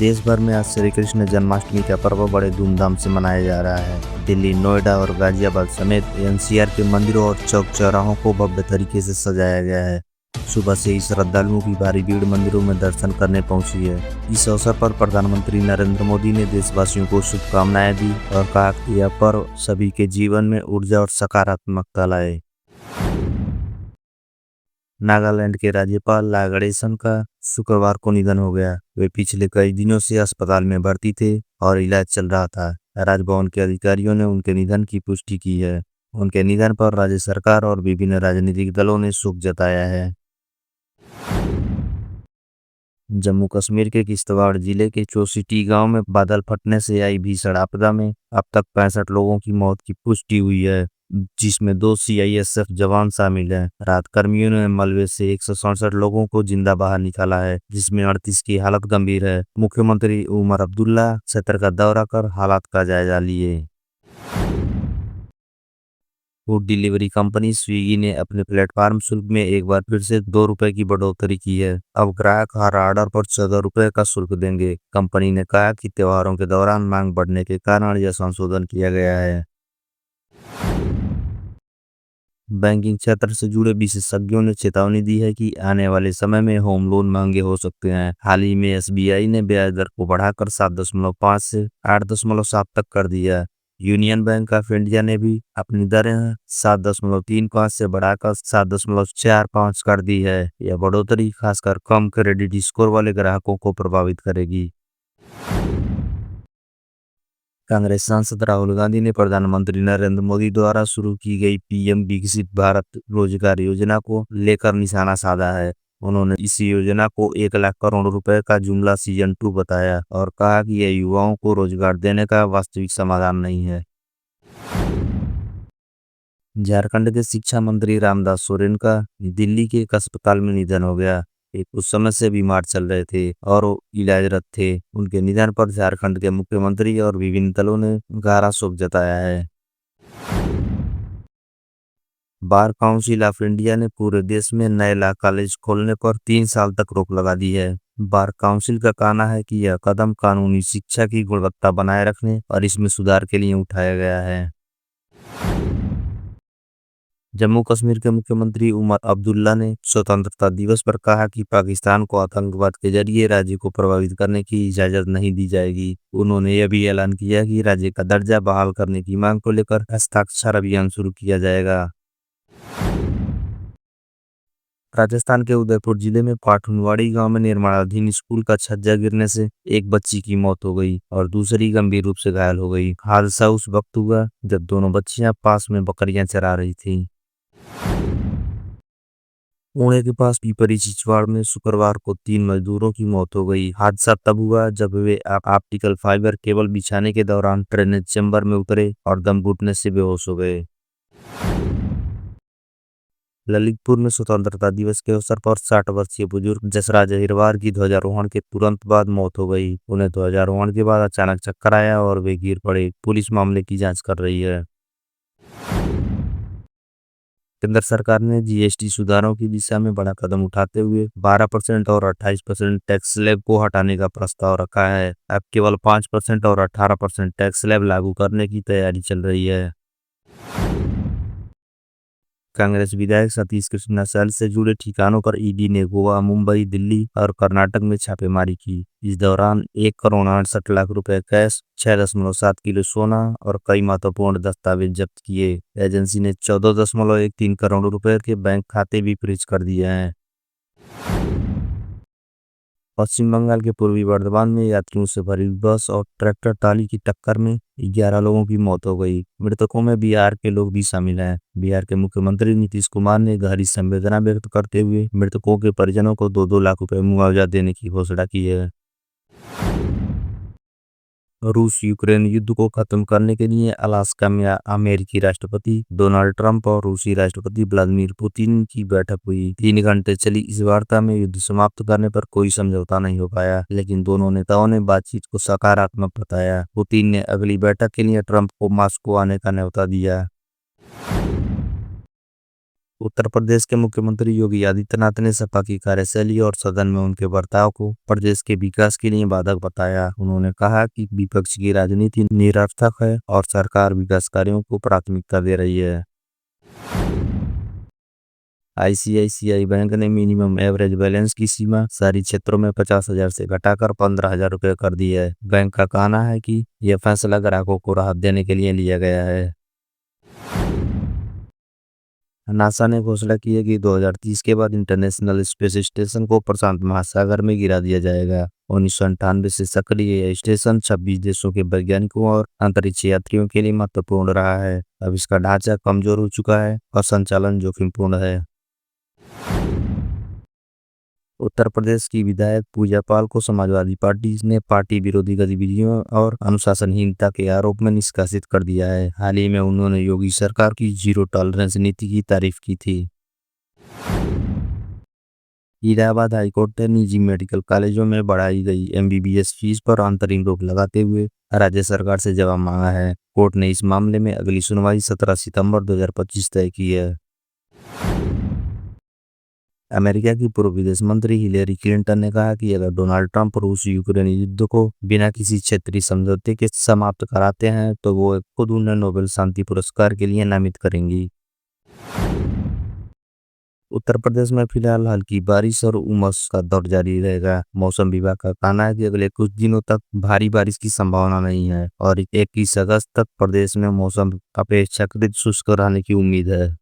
देश भर में आज श्री कृष्ण जन्माष्टमी का पर्व बड़े धूमधाम से मनाया जा रहा है। दिल्ली, नोएडा और गाजियाबाद समेत एनसीआर के मंदिरों और चौक चौराहों को भव्य तरीके से सजाया गया है। सुबह से ही श्रद्धालुओं की भारी भीड़ मंदिरों में दर्शन करने पहुंची है। इस अवसर पर प्रधानमंत्री नरेंद्र मोदी ने देशवासियों को शुभकामनाएं दी और कहा कि यह पर्व सभी के जीवन में ऊर्जा और सकारात्मकता लाए। नागालैंड के राज्यपाल ला गणेशन का शुक्रवार को निधन हो गया। वे पिछले कई दिनों से अस्पताल में भर्ती थे और इलाज चल रहा था। राजभवन के अधिकारियों ने उनके निधन की पुष्टि की है। उनके निधन पर राज्य सरकार और विभिन्न राजनीतिक दलों ने शोक जताया है। जम्मू कश्मीर के किश्तवाड़ जिले के चोसिटी गांव में बादल फटने से आई भीषण आपदा में अब तक 65 लोगों की मौत की पुष्टि हुई है, जिसमें 2 सीआईएसएफ जवान शामिल हैं। रात कर्मियों ने मलबे से 167 लोगों को जिंदा बाहर निकाला है, जिसमें 38 की हालत गंभीर है। मुख्यमंत्री उमर अब्दुल्ला क्षेत्र का दौरा कर हालात का जायजा लिए। फूड डिलीवरी कंपनी स्विगी ने अपने प्लेटफॉर्म शुल्क में एक बार फिर से ₹2 की बढ़ोतरी की है। अब ग्राहक हर ऑर्डर पर ₹14 का शुल्क देंगे। कंपनी ने कहा कि त्योहारों के दौरान मांग बढ़ने के कारण यह संशोधन किया गया है। बैंकिंग क्षेत्र से जुड़े विशेषज्ञों ने चेतावनी दी है कि आने वाले समय में होम लोन महंगे हो सकते हैं। हाल ही में एसबीआई ने ब्याज दर को बढ़ाकर 7.5 से 8.7 तक कर दिया। यूनियन बैंक ऑफ इंडिया ने भी अपनी दरें 7.35 से बढ़ाकर 7.45 कर दी है। यह बढ़ोतरी खासकर कम क्रेडिट स्कोर वाले ग्राहकों को प्रभावित करेगी। कांग्रेस सांसद राहुल गांधी ने प्रधानमंत्री नरेंद्र मोदी द्वारा शुरू की गई पीएम विकसित भारत रोजगार योजना को लेकर निशाना साधा है। उन्होंने इस योजना को 1 लाख करोड़ रुपए का जुमला सीजन 2 बताया और कहा कि यह युवाओं को रोजगार देने का वास्तविक समाधान नहीं है। झारखंड के शिक्षा मंत्री रामदास सोरेन का दिल्ली के एक अस्पताल में निधन हो गया। वे कुछ समय से बीमार चल रहे थे और वो इलाजरत थे। उनके निधन पर झारखंड के मुख्यमंत्री और विभिन्न दलों ने गहरा शोक जताया है। बार काउंसिल ऑफ इंडिया ने पूरे देश में नए लॉ कॉलेज खोलने पर 3 साल तक रोक लगा दी है। बार काउंसिल का कहना है कि यह कदम कानूनी शिक्षा की गुणवत्ता बनाए रखने और इसमें सुधार के लिए उठाया गया है। जम्मू कश्मीर के मुख्यमंत्री उमर अब्दुल्ला ने स्वतंत्रता दिवस पर कहा कि पाकिस्तान को आतंकवाद के जरिए राज्य को प्रभावित करने की इजाजत नहीं दी जाएगी। उन्होंने यह भी ऐलान किया कि राज्य का दर्जा बहाल करने की मांग को लेकर हस्ताक्षर अभियान शुरू किया जाएगा। राजस्थान के उदयपुर जिले में पाठुनवाड़ी गांव में निर्माणाधीन स्कूल का छज्जा गिरने से एक बच्ची की मौत हो गई और दूसरी गंभीर रूप से घायल हो गई। हादसा उस वक्त हुआ जब दोनों बच्चियां पास में बकरियां चरा रही थीं। पुणे के पास पिपरी चिचवाड़ में शुक्रवार को 3 मजदूरों की मौत हो गई। हादसा तब हुआ जब वे ऑप्टिकल फाइबर केबल बिछाने के दौरान ड्रेनेज चेंबर में उतरे और दम घुटने से बेहोश हो गए। ललितपुर में स्वतंत्रता दिवस के अवसर पर 60 वर्षीय बुजुर्ग जसराज अहिरवार की ध्वजारोहण के तुरंत बाद मौत हो गई। उन्हें ध्वजारोहण के बाद अचानक चक्कर आया और वे गिर पड़े। पुलिस मामले की जांच कर रही है। केंद्र सरकार ने जीएसटी सुधारों की दिशा में बड़ा कदम उठाते हुए 12% और 28% टैक्स स्लैब को हटाने का प्रस्ताव रखा है। अब केवल 5% और 18% टैक्स स्लैब लागू करने की तैयारी चल रही है। कांग्रेस विधायक सतीश कृष्णा सेल से जुड़े ठिकानों पर ईडी ने गोवा, मुंबई, दिल्ली और कर्नाटक में छापेमारी की। इस दौरान 1 करोड़ 68 लाख रुपए कैश, 6.7 किलो सोना और कई महत्वपूर्ण दस्तावेज जब्त किए। एजेंसी ने 14.13 करोड़ रुपए के बैंक खाते भी फ्रीज कर दिए हैं। पश्चिम बंगाल के पूर्वी बर्धमान में यात्रियों से भरी बस और ट्रैक्टर ट्राली की टक्कर में 11 लोगों की मौत हो गई। मृतकों में बिहार के लोग भी शामिल हैं। बिहार के मुख्यमंत्री नीतीश कुमार ने गहरी संवेदना व्यक्त करते हुए मृतकों के परिजनों को 2-2 लाख रुपए मुआवजा देने की घोषणा की है। रूस यूक्रेन युद्ध को खत्म करने के लिए अलास्का में अमेरिकी राष्ट्रपति डोनाल्ड ट्रंप और रूसी राष्ट्रपति व्लादिमीर पुतिन की बैठक हुई। 3 घंटे चली इस वार्ता में युद्ध समाप्त करने पर कोई समझौता नहीं हो पाया, लेकिन दोनों नेताओं ने बातचीत को सकारात्मक बताया। पुतिन ने अगली बैठक के लिए ट्रंप को मॉस्को आने का न्योता दिया। उत्तर प्रदेश के मुख्यमंत्री योगी आदित्यनाथ ने सपा की कार्यशैली और सदन में उनके बर्ताव को प्रदेश के विकास के लिए बाधक बताया। उन्होंने कहा कि विपक्ष की राजनीति निरर्थक है और सरकार विकास कार्यों को प्राथमिकता दे रही है। आईसीआईसीआई बैंक ने मिनिमम एवरेज बैलेंस की सीमा शहरी क्षेत्रों में 50,000 से घटाकर 15,000 रुपये कर दी है। बैंक का कहना है कि यह फैसला ग्राहकों को राहत देने के लिए लिया गया है। नासा ने घोषणा की है कि 2030 के बाद इंटरनेशनल स्पेस स्टेशन को प्रशांत महासागर में गिरा दिया जाएगा। 1998 से सक्रिय यह स्टेशन 26 देशों के वैज्ञानिकों और अंतरिक्ष यात्रियों के लिए महत्वपूर्ण रहा है। अब इसका ढांचा कमजोर हो चुका है और संचालन जोखिमपूर्ण है। उत्तर प्रदेश की विधायक पूजा पाल को समाजवादी पार्टी ने पार्टी विरोधी गतिविधियों और अनुशासनहीनता के आरोप में निष्कासित कर दिया है। हाल ही में उन्होंने योगी सरकार की जीरो टॉलरेंस नीति की तारीफ की थी। इलाहाबाद हाईकोर्ट ने निजी मेडिकल कॉलेजों में बढ़ाई गई एमबीबीएस फीस पर अंतरिम रोक लगाते हुए राज्य सरकार से जवाब मांगा है। कोर्ट ने इस मामले में अगली सुनवाई 17 सितंबर 2025 तय की है। अमेरिका की पूर्व विदेश मंत्री हिलेरी क्लिंटन ने कहा कि अगर डोनाल्ड ट्रंप रूस यूक्रेन युद्ध को बिना किसी क्षेत्रीय समझौते के समाप्त कराते हैं तो वो खुद उन्हें नोबेल शांति पुरस्कार के लिए नामित करेंगी। उत्तर प्रदेश में फिलहाल हल्की बारिश और उमस का दौर जारी रहेगा। मौसम विभाग का कहना है कि अगले कुछ दिनों तक भारी बारिश की संभावना नहीं है और 21 अगस्त तक प्रदेश में मौसम अपेक्षाकृत शुष्क रहने की उम्मीद है।